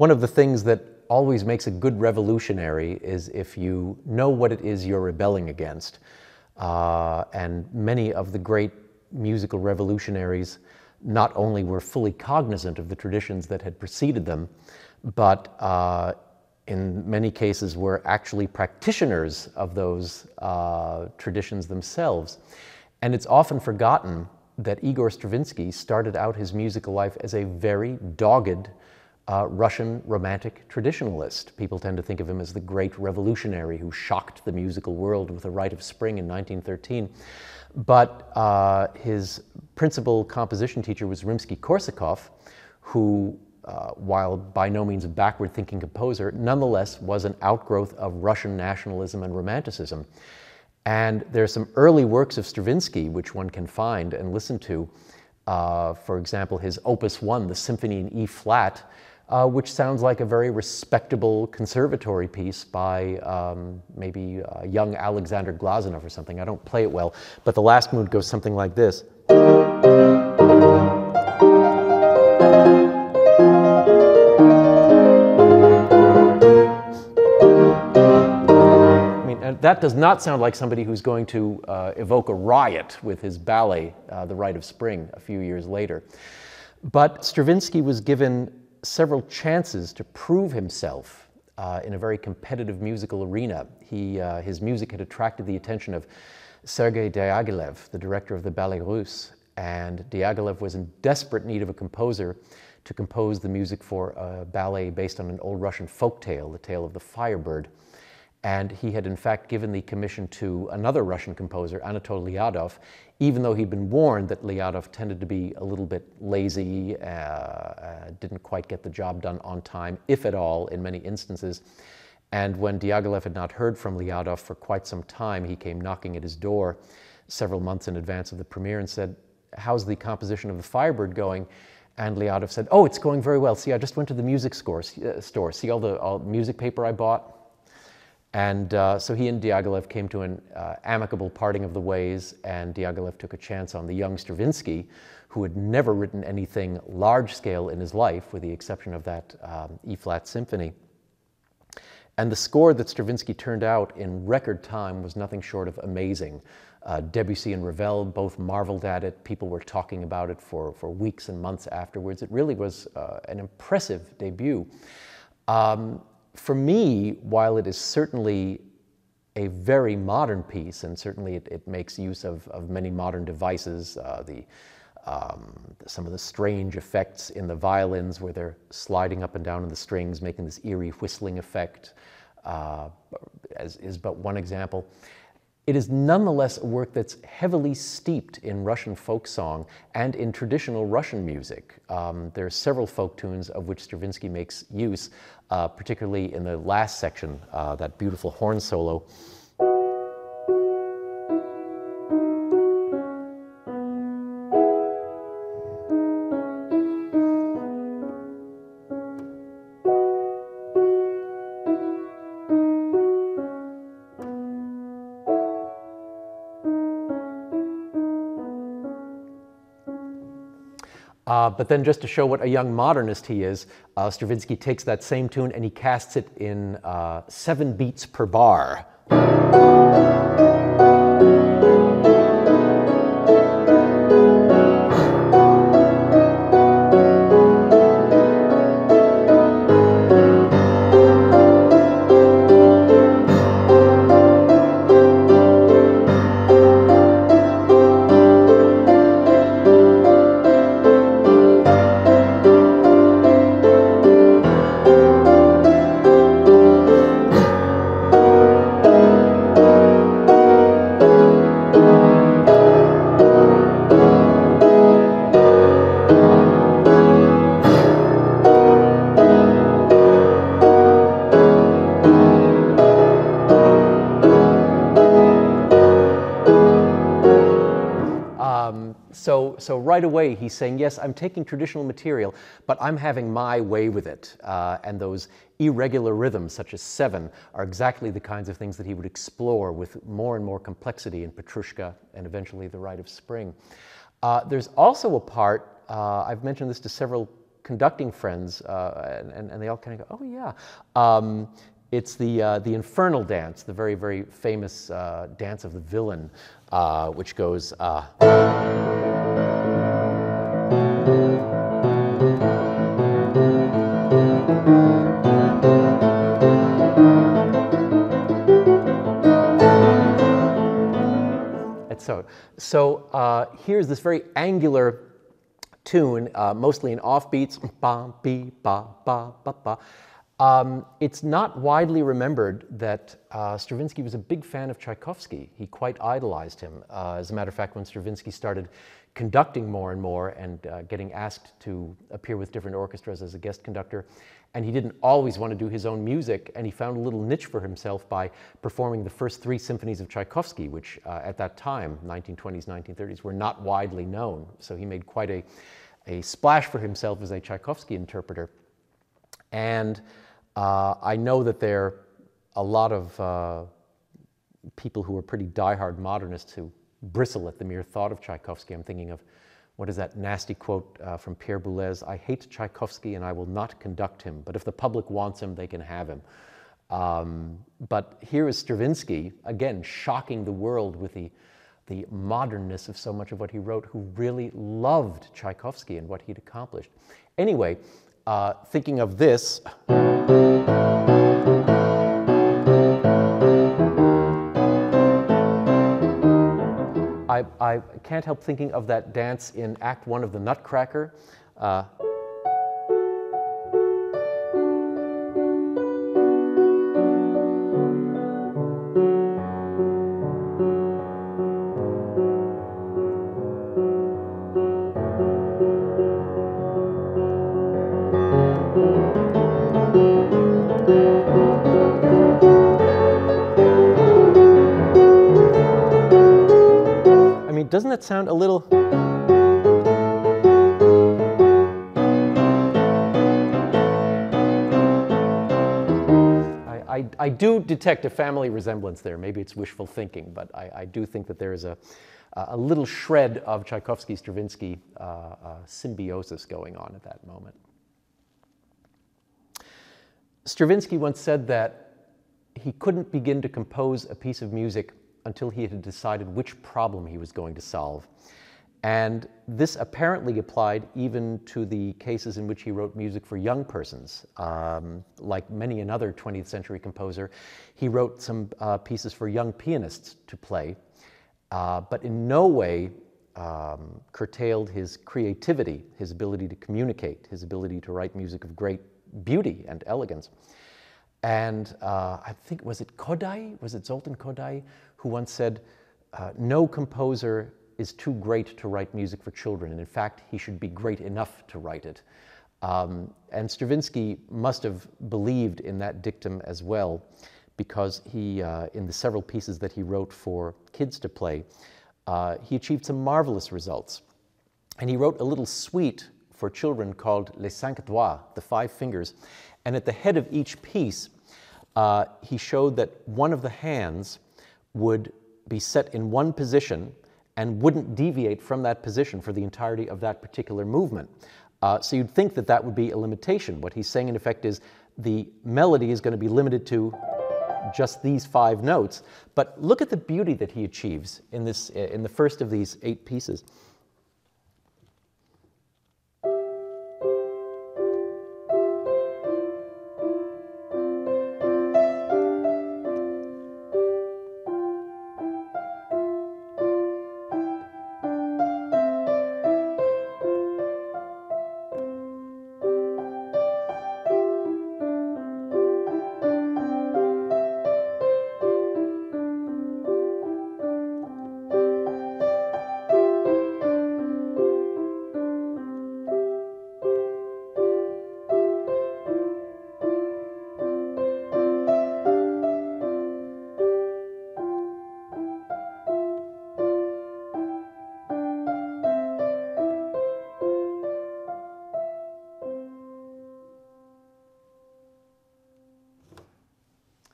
One of the things that always makes a good revolutionary is if you know what it is you're rebelling against. And many of the great musical revolutionaries not only were fully cognizant of the traditions that had preceded them, but in many cases were actually practitioners of those traditions themselves. And it's often forgotten that Igor Stravinsky started out his musical life as a very dogged Russian romantic traditionalist. People tend to think of him as the great revolutionary who shocked the musical world with a Rite of Spring in 1913. But his principal composition teacher was Rimsky-Korsakov, who, while by no means a backward-thinking composer, nonetheless was an outgrowth of Russian nationalism and romanticism. And there are some early works of Stravinsky which one can find and listen to. For example, his Opus 1, the Symphony in E-flat, which sounds like a very respectable conservatory piece by maybe young Alexander Glazunov or something. I don't play it well, but the last mood goes something like this. I mean, that does not sound like somebody who's going to evoke a riot with his ballet, The Rite of Spring, a few years later. But Stravinsky was given several chances to prove himself in a very competitive musical arena. His music had attracted the attention of Sergei Diaghilev, the director of the Ballet Russe, and Diaghilev was in desperate need of a composer to compose the music for a ballet based on an old Russian folk tale, the tale of the Firebird. And he had in fact given the commission to another Russian composer, Anatol Lyadov, even though he'd been warned that Lyadov tended to be a little bit lazy, didn't quite get the job done on time, if at all, in many instances. And when Diaghilev had not heard from Lyadov for quite some time, he came knocking at his door several months in advance of the premiere and said, "How's the composition of the Firebird going?" And Lyadov said, "Oh, it's going very well. See, I just went to the music store. See all the music paper I bought?" And so he and Diaghilev came to an amicable parting of the ways, and Diaghilev took a chance on the young Stravinsky, who had never written anything large-scale in his life, with the exception of that E-flat symphony. And the score that Stravinsky turned out in record time was nothing short of amazing. Debussy and Ravel both marveled at it. People were talking about it for weeks and months afterwards. It really was an impressive debut. For me, while it is certainly a very modern piece, and certainly it makes use of many modern devices, some of the strange effects in the violins where they're sliding up and down in the strings, making this eerie whistling effect, as is but one example. It is nonetheless a work that's heavily steeped in Russian folk song and in traditional Russian music. There are several folk tunes of which Stravinsky makes use, particularly in the last section, that beautiful horn solo. But then just to show what a young modernist he is, Stravinsky takes that same tune and he casts it in 7 beats per bar. So right away he's saying, yes, I'm taking traditional material, but I'm having my way with it. And those irregular rhythms, such as 7, are exactly the kinds of things that he would explore with more and more complexity in Petrushka and eventually The Rite of Spring. There's also a part, I've mentioned this to several conducting friends, and they all kind of go, oh yeah. It's the infernal dance, the very, very famous dance of the villain, which goes. So here's this very angular tune, mostly in offbeats. Ba, be, ba, ba, ba, ba. It's not widely remembered that Stravinsky was a big fan of Tchaikovsky. He quite idolized him. As a matter of fact, when Stravinsky started conducting more and more and getting asked to appear with different orchestras as a guest conductor, and he didn't always want to do his own music, and he found a little niche for himself by performing the first 3 symphonies of Tchaikovsky, which at that time, 1920s, 1930s, were not widely known. So he made quite a splash for himself as a Tchaikovsky interpreter. And I know that there are a lot of people who are pretty diehard modernists who bristle at the mere thought of Tchaikovsky. I'm thinking of, what is that nasty quote from Pierre Boulez? "I hate Tchaikovsky and I will not conduct him, but if the public wants him, they can have him." But here is Stravinsky, again, shocking the world with the modernness of so much of what he wrote, who really loved Tchaikovsky and what he'd accomplished. Anyway, thinking of this, I can't help thinking of that dance in Act 1 of The Nutcracker. Doesn't that sound a little... I do detect a family resemblance there. Maybe it's wishful thinking, but I do think that there is a little shred of Tchaikovsky-Stravinsky symbiosis going on at that moment. Stravinsky once said that he couldn't begin to compose a piece of music until he had decided which problem he was going to solve. And this apparently applied even to the cases in which he wrote music for young persons. Like many another 20th century composer, he wrote some pieces for young pianists to play, but in no way curtailed his creativity, his ability to communicate, his ability to write music of great beauty and elegance. And I think, was it Kodai? Was it Zoltan Kodai who once said, no composer is too great to write music for children, and in fact, he should be great enough to write it. And Stravinsky must have believed in that dictum as well, because he, in the several pieces that he wrote for kids to play, he achieved some marvelous results. And he wrote a little suite for children called Les Cinq Doigts, the 5 fingers. And at the head of each piece, he showed that one of the hands would be set in one position and wouldn't deviate from that position for the entirety of that particular movement. So you'd think that that would be a limitation. What he's saying, in effect, is the melody is going to be limited to just these 5 notes. But look at the beauty that he achieves in the first of these 8 pieces.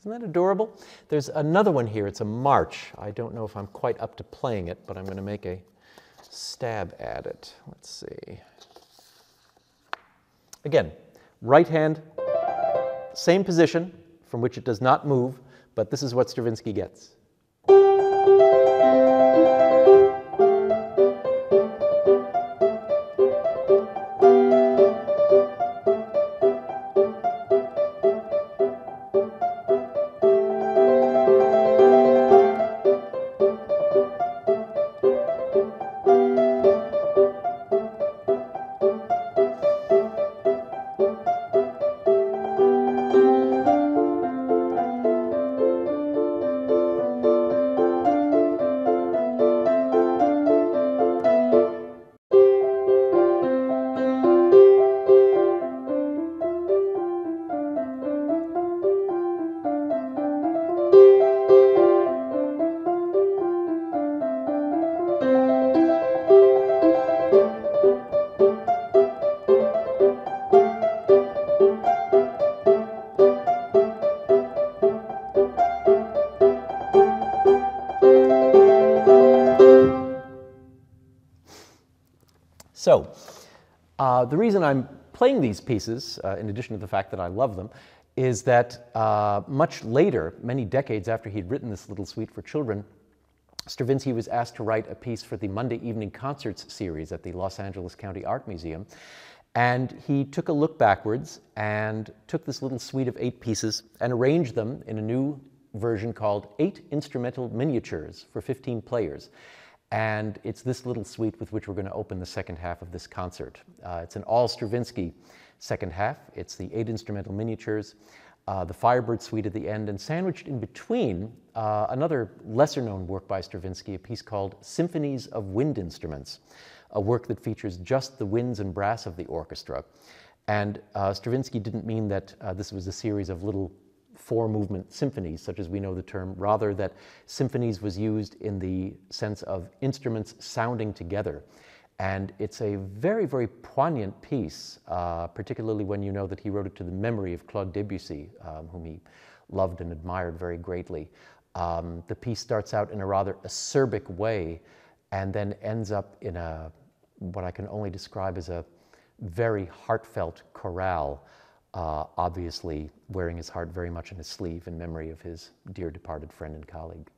Isn't that adorable? There's another one here. It's a march. I don't know if I'm quite up to playing it, but I'm going to make a stab at it. Let's see. Again, right hand, same position from which it does not move, but this is what Stravinsky gets. So, the reason I'm playing these pieces, in addition to the fact that I love them, is that much later, many decades after he'd written this little suite for children, Stravinsky was asked to write a piece for the Monday Evening Concerts series at the Los Angeles County Art Museum. And he took a look backwards and took this little suite of 8 pieces and arranged them in a new version called 8 Instrumental Miniatures for 15 players. And it's this little suite with which we're going to open the second half of this concert. It's an all Stravinsky second half. It's the 8 instrumental miniatures, the Firebird Suite at the end, and sandwiched in between another lesser-known work by Stravinsky, a piece called Symphonies of Wind Instruments, a work that features just the winds and brass of the orchestra. And Stravinsky didn't mean that this was a series of little 4-movement symphonies, such as we know the term, rather that symphonies was used in the sense of instruments sounding together. And it's a very, very poignant piece, particularly when you know that he wrote it to the memory of Claude Debussy, whom he loved and admired very greatly. The piece starts out in a rather acerbic way and then ends up in what I can only describe as a very heartfelt chorale, obviously wearing his heart very much on his sleeve in memory of his dear departed friend and colleague.